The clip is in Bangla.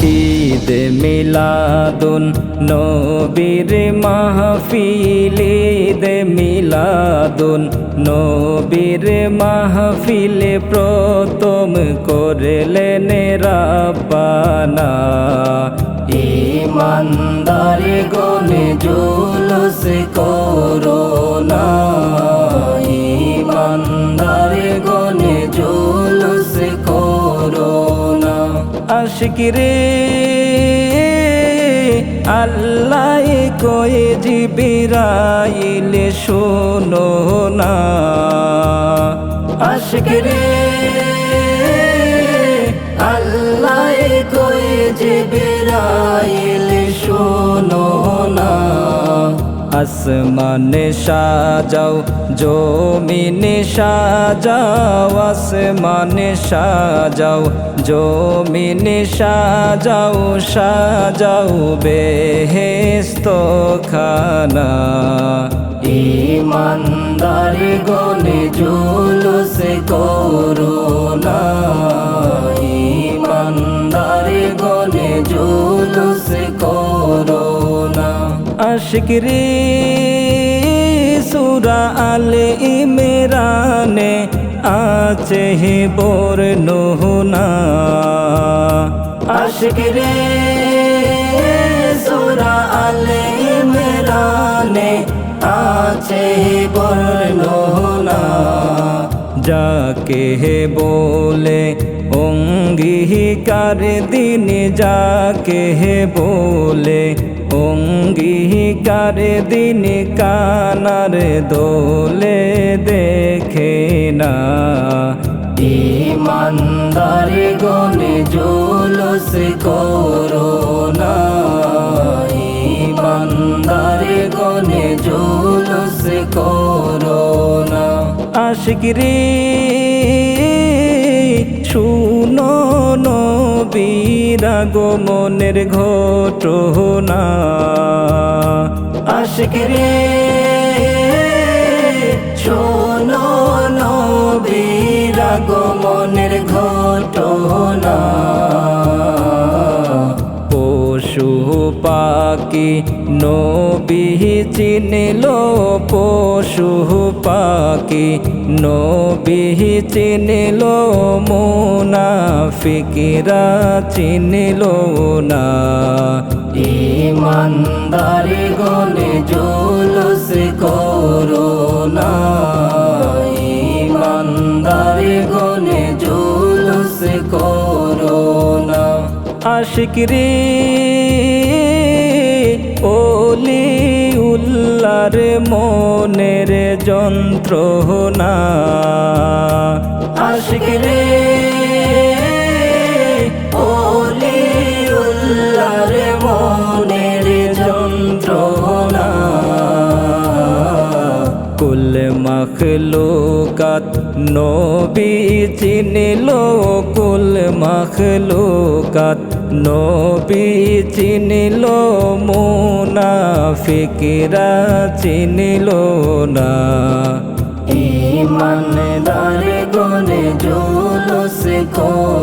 ঈদ মিলাদুন নবীর মাহফিল, ঈদ মিলাদুন নবীর মাহফিল প্রথম করলেন রাব্বানা। ঈমানদার গনে জুলুস করো না, ঈমানদার গনে জুলুস করো না। আশিক রে আল্লাহ কয়ে জিবরাইল শোনো না, আশিক রে আল্লাহ কয়ে জিবরাইল শোনো না। আসমানে সাজাও জমিনে সাজাও, আসমানে সাজাও জমিনে সাজাও, সাজাও বেহেশত খানা। ঈমানদার গনে জুলুস করো না, ঈমানদার গনে জুলুস করো না। আশিক রে সূরা আলে ইমরানে আছে বর্ণনা, আশিক রে সূরা আলে ইমরানে আছে বর্ণনা। যাকে বলে অঙ্গীকার দিন, যাকে বলে অঙ্গীকার দিন কানার দোলে দেখে না। ঈমানদার গনে জুলুস করো না, ঈমানদার গনে জুলুস করো না। আশিক রে শুনো নবীর আগমনের ঘটনা, আশিক রে শোনো নবীর আগমনের ঘটনা। পশু পাখি নবী চিনল, পশু পাখি নবী চিনল, মুনাফিকরা চিনল না। ঈমানদার গনে জুলুস করো না, ঈমানদার গনে জুলুস করো না। আশিক রে ওলিউল্লাহর মনের যন্ত্রণা, আশিক রে ওলিউল্লাহর মনের যন্ত্রণা। কুল মখলুকাত নবী চিনল, কুল মখলুকাত নবী চিনল, মুনাফিকরা চিনল না। ঈমানদার গনে জুলুস করো